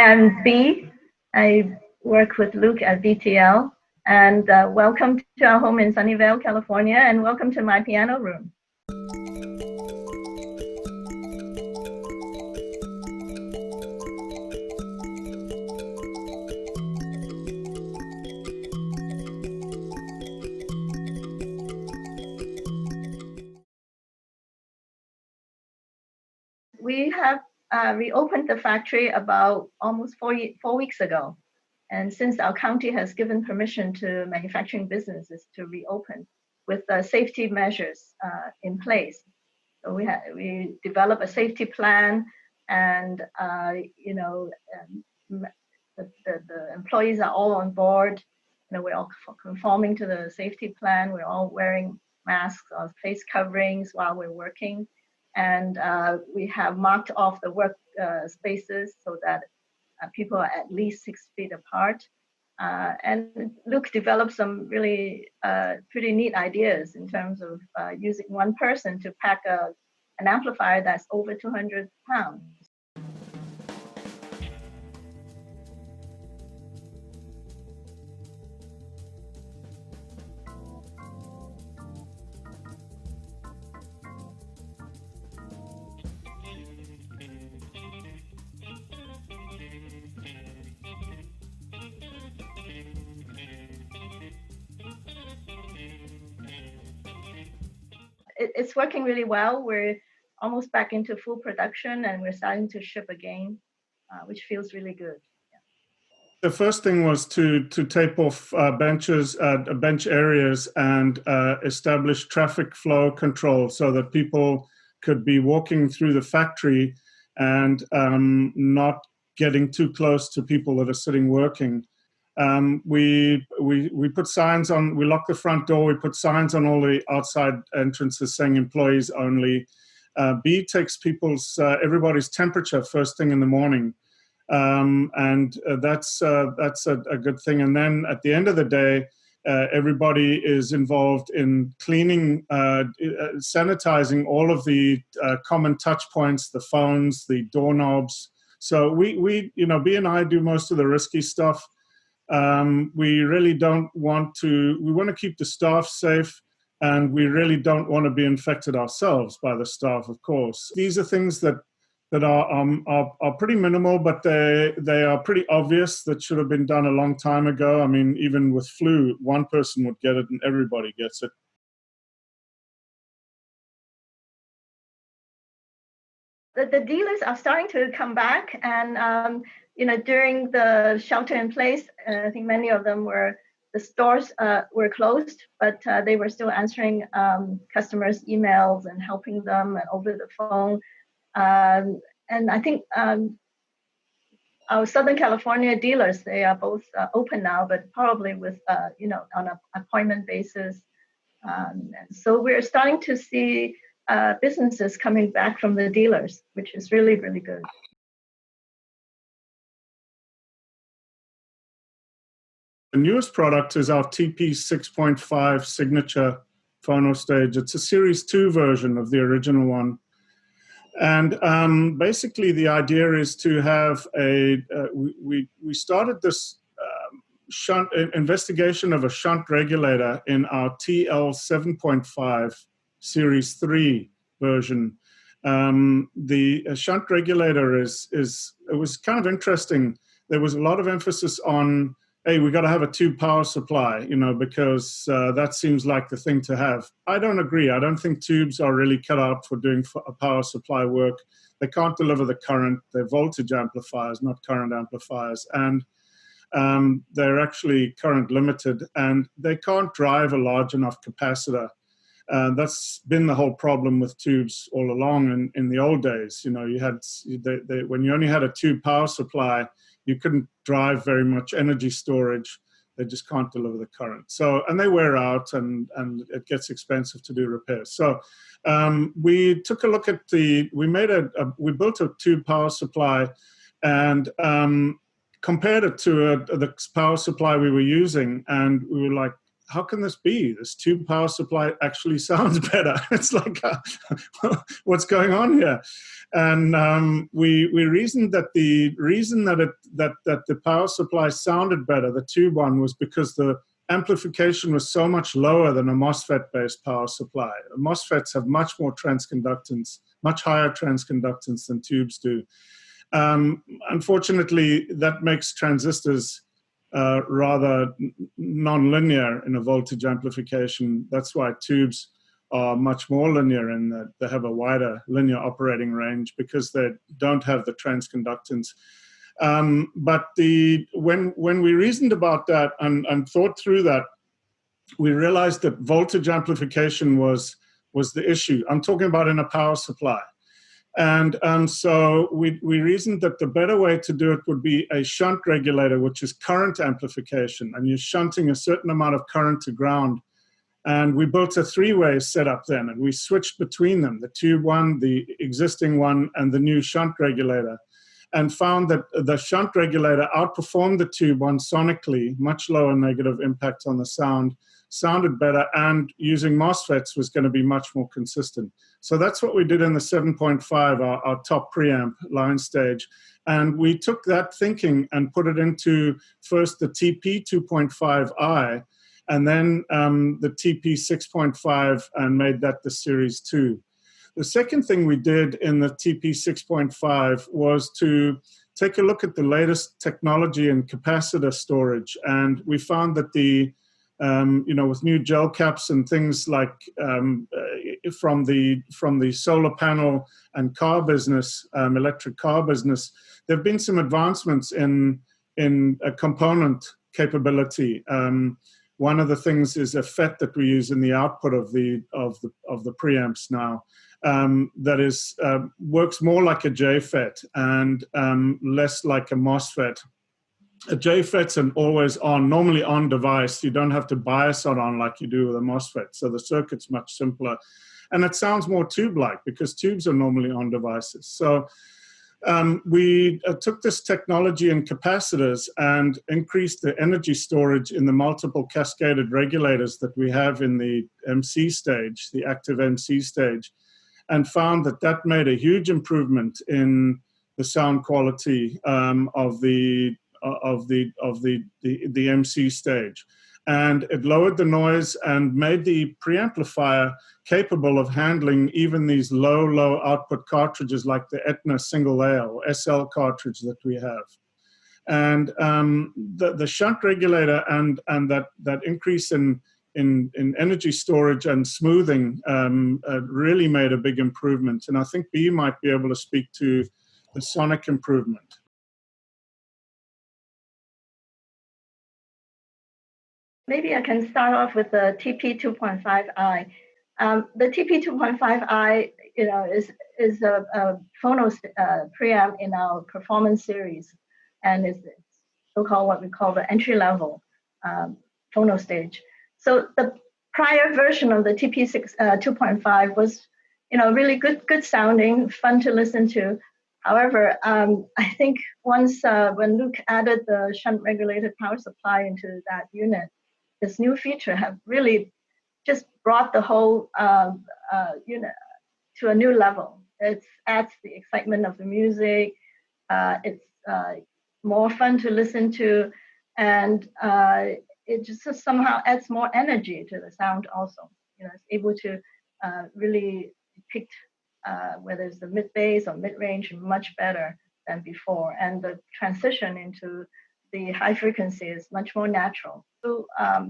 am B. I work with Luke at VTL. And welcome to our home in Sunnyvale, California, and welcome to my piano room. We have reopened the factory about almost four weeks ago. And since our county has given permission to manufacturing businesses to reopen with safety measures in place. So we developed a safety plan, and the employees are all on board. We're all conforming to the safety plan. We're all wearing masks or face coverings while we're working. And we have marked off the work spaces so that people are at least 6 feet apart. And Luke developed some really pretty neat ideas in terms of using one person to pack an amplifier that's over 200 pounds. It's working really well. We're almost back into full production, and we're starting to ship again, which feels really good. Yeah. The first thing was to tape off bench areas and establish traffic flow control so that people could be walking through the factory and not getting too close to people that are sitting working. We put signs on, we locked the front door, we put signs on all the outside entrances saying employees only. B takes everybody's temperature first thing in the morning. And that's a good thing. And then at the end of the day, everybody is involved in cleaning, sanitizing all of the common touch points, the phones, the doorknobs. So B and I do most of the risky stuff. We really don't want to, we want to keep the staff safe, and we really don't want to be infected ourselves by the staff, of course. These are things that are pretty minimal, but they are pretty obvious that should have been done a long time ago. I mean, even with flu, one person would get it and everybody gets it. The dealers are starting to come back, and during the shelter in place, I think many of them the stores were closed, but they were still answering customers' emails and helping them over the phone. And I think our Southern California dealers, they are both open now, but probably with, on an appointment basis. So we're starting to see businesses coming back from the dealers, which is really, really good. The newest product is our TP65 Signature phono stage. It's a Series 2 version of the original one. And basically the idea is to have we started this investigation of a shunt regulator in our TL 7.5 Series 3 version. The shunt regulator it was kind of interesting. There was a lot of emphasis on, hey, we got to have a tube power supply, because that seems like the thing to have. I don't agree. I don't think tubes are really cut out for doing a power supply work. They can't deliver the current. They're voltage amplifiers, not current amplifiers. And they're actually current limited, and they can't drive a large enough capacitor. That's been the whole problem with tubes all along. In the old days, you had when you only had a tube power supply, you couldn't drive very much energy storage. They just can't deliver the current. So, and they wear out, and it gets expensive to do repairs. So we took a look at we built a tube power supply and compared it to the power supply we were using. And we were like, how can this be? This tube power supply actually sounds better. It's like, what's going on here? And we reasoned that the reason that the power supply sounded better, the tube one, was because the amplification was so much lower than a MOSFET-based power supply. MOSFETs have much more transconductance, much higher transconductance than tubes do. Unfortunately, that makes transistors rather non-linear in a voltage amplification. That's why tubes are much more linear in that they have a wider linear operating range because they don't have the transconductance. But when we reasoned about that and thought through that, we realized that voltage amplification was the issue. I'm talking about in a power supply. And so we reasoned that the better way to do it would be a shunt regulator, which is current amplification, and you're shunting a certain amount of current to ground. And we built a three-way setup then, and we switched between them, the tube one, the existing one, and the new shunt regulator, and found that the shunt regulator outperformed the tube one sonically, much lower negative impact on the sound, sounded better, and using MOSFETs was going to be much more consistent. So that's what we did in the 7.5, our top preamp line stage. And we took that thinking and put it into first the TP2.5i, and then the TP6.5, and made that the Series 2. The second thing we did in the TP6.5 was to take a look at the latest technology in capacitor storage. And we found that with new gel caps and things like from the solar panel and car business, electric car business, there have been some advancements in a component capability. One of the things is a FET that we use in the output of the preamps now. That is works more like a JFET and less like a MOSFET. A JFET's an always on, normally on device. You don't have to bias it on like you do with a MOSFET. So the circuit's much simpler. And it sounds more tube-like because tubes are normally on devices. So we took this technology in capacitors and increased the energy storage in the multiple cascaded regulators that we have in the MC stage, the active MC stage, and found that that made a huge improvement in the sound quality of the MC stage. And it lowered the noise and made the preamplifier capable of handling even these low output cartridges like the Etna single A or SL cartridge that we have. And the shunt regulator and that increase in energy storage and smoothing really made a big improvement. And I think BEA might be able to speak to the sonic improvement. Maybe I can start off with the TP2.5i. The TP2.5i, is a phono preamp in our performance series, and is so-called what we call the entry-level phono stage. So the prior version of the TP2.5 was, really good sounding, fun to listen to. However, I think once when Luke added the shunt regulated power supply into that unit, this new feature have really just brought the whole unit to a new level. It adds the excitement of the music. It's more fun to listen to, and it just somehow adds more energy to the sound also. It's able to really depict whether it's the mid bass or mid range much better than before, and the transition into the high frequency is much more natural. So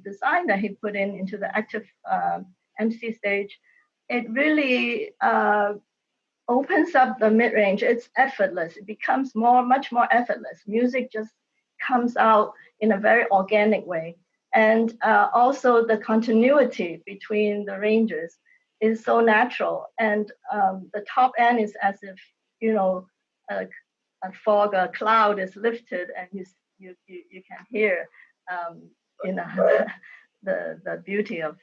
design that he put into the active MC stage, it really opens up the mid range. It's effortless. It becomes much more effortless. Music just comes out in a very organic way, and also the continuity between the ranges is so natural. And the top end is as if a fog, a cloud is lifted, and you can hear the beauty of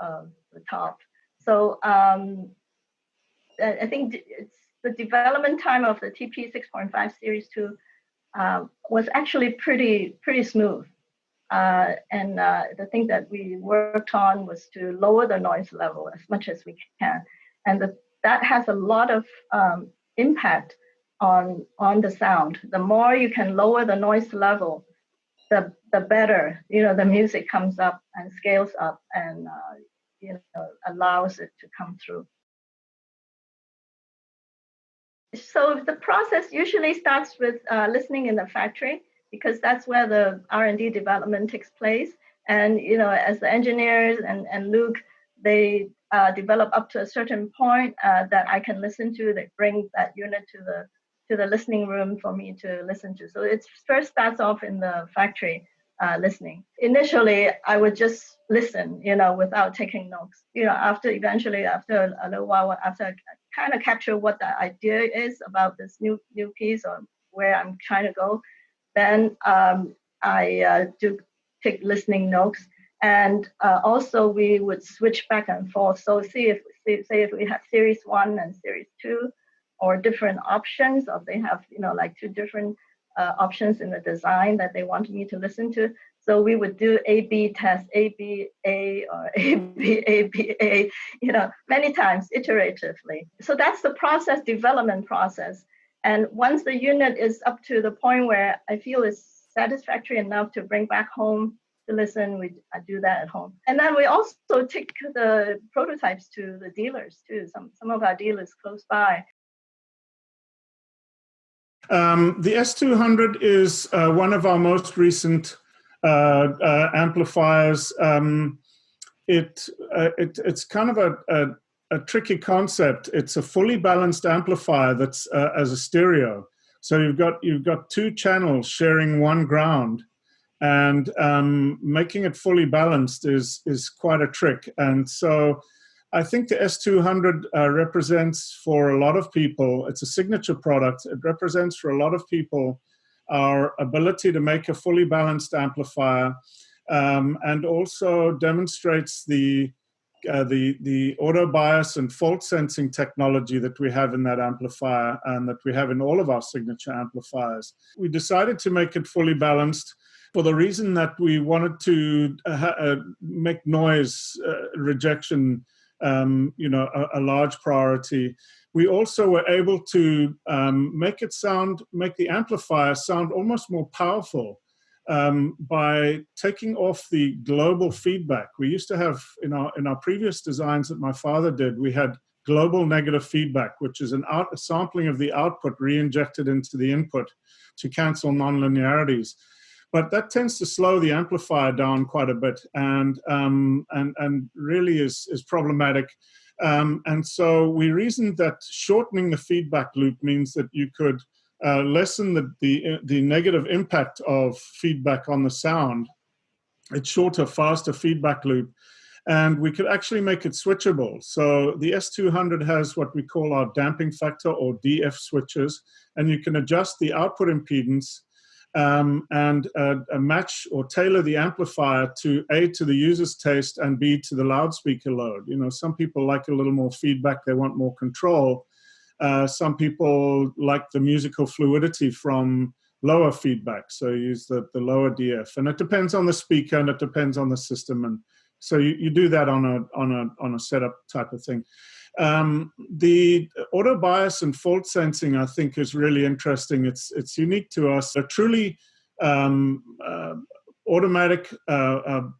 the top. So I think it's the development time of the TP6.5 Series 2 was actually pretty smooth. And the thing that we worked on was to lower the noise level as much as we can. And that has a lot of impact on the sound. The more you can lower the noise level, the better, the music comes up and scales up and, allows it to come through. So the process usually starts with listening in the factory, because that's where the R&D development takes place. And as the engineers and Luke, they develop up to a certain point that I can listen to. They bring that unit to the listening room for me to listen to. So it first starts off in the factory listening. Initially, I would just listen, without taking notes. After a little while, after I kind of capture what the idea is about this new piece or where I'm trying to go, then I do take listening notes. And also we would switch back and forth. So say if we have series 1 and series 2, or different options, or they have like 2 different options in the design that they want me to listen to. So we would do A/B test, A/B/A, or A/B/A/B/A, many times iteratively. So that's the development process. And once the unit is up to the point where I feel it's satisfactory enough to bring back home to listen, I do that at home. And then we also take the prototypes to the dealers too. Some of our dealers close by. The S200 is one of our most recent amplifiers. It's kind of a tricky concept. It's a fully balanced amplifier that's as a stereo. So you've got 2 channels sharing one ground, and making it fully balanced is quite a trick. And so I think the S200 represents for a lot of people, it's a signature product. It represents for a lot of people our ability to make a fully balanced amplifier, and also demonstrates the auto bias and fault sensing technology that we have in that amplifier and that we have in all of our signature amplifiers. We decided to make it fully balanced for the reason that we wanted to make noise rejection a large priority. We also were able to make the amplifier sound almost more powerful by taking off the global feedback. We used to have, in our previous designs that my father did, we had global negative feedback, which is a sampling of the output re-injected into the input to cancel nonlinearities. But that tends to slow the amplifier down quite a bit, and really is problematic. And so we reasoned that shortening the feedback loop means that you could lessen the negative impact of feedback on the sound. It's shorter, faster feedback loop, and we could actually make it switchable. So the S200 has what we call our damping factor, or DF switches, and you can adjust the output impedance and match or tailor the amplifier to A, to the user's taste, and B, to the loudspeaker load. Some people like a little more feedback, they want more control. Some people like the musical fluidity from lower feedback, so use the lower DF. And it depends on the speaker, and it depends on the system. And so you do that on a setup type of thing. The auto bias and fault sensing, I think, is really interesting. It's unique to us. A truly automatic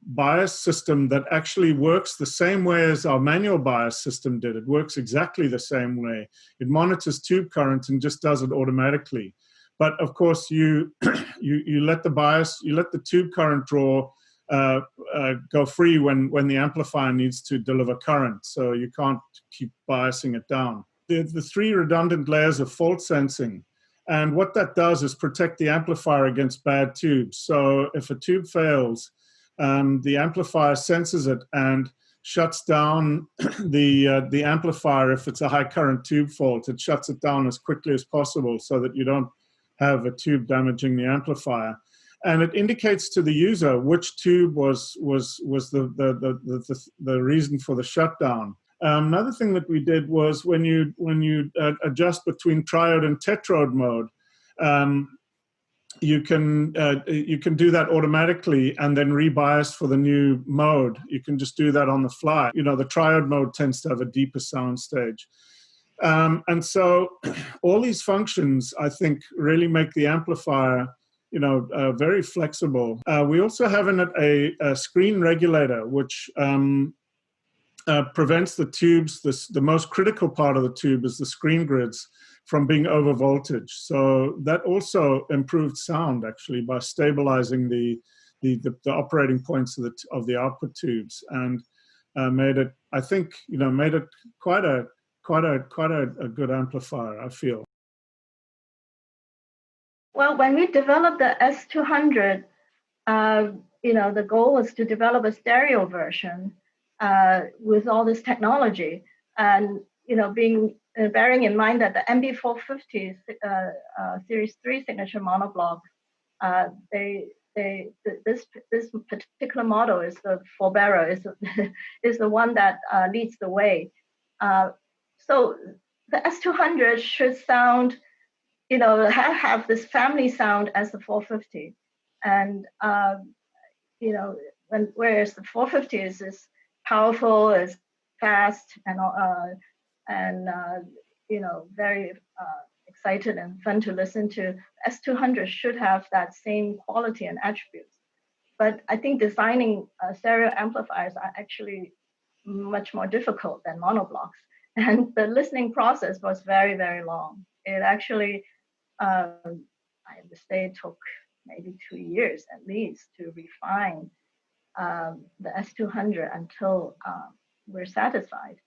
bias system that actually works the same way as our manual bias system did. It works exactly the same way. It monitors tube current and just does it automatically. But of course, you let the tube current draw go free when the amplifier needs to deliver current, so you can't keep biasing it down. The 3 redundant layers of fault sensing, and what that does is protect the amplifier against bad tubes. So if a tube fails, the amplifier senses it and shuts down the amplifier. If it's a high current tube fault, it shuts it down as quickly as possible so that you don't have a tube damaging the amplifier. And it indicates to the user which tube was the reason for the shutdown. Another thing that we did was when you adjust between triode and tetrode mode, you can do that automatically and then rebias for the new mode. You can just do that on the fly. The triode mode tends to have a deeper sound stage. And so all these functions, I think, really make the amplifier, very flexible. We also have in it a screen regulator, which prevents the tubes, the most critical part of the tube is the screen grids, from being over voltage. So that also improved sound, actually, by stabilizing the operating points of the output tubes, and made it, I think, made it quite a good amplifier, I feel. Well, when we developed the S200, the goal was to develop a stereo version with all this technology, and bearing in mind that the MB450 Series 3 signature monoblock, this particular model is the forebearer, is the one that leads the way. So the S200 should sound, have this family sound as the 450, and whereas the 450 is powerful, is fast, and very excited and fun to listen to. S200 should have that same quality and attributes. But I think designing stereo amplifiers are actually much more difficult than monoblocks. And the listening process was very, very long. It actually, I would say, it took maybe 2 years at least to refine the S200 until we're satisfied.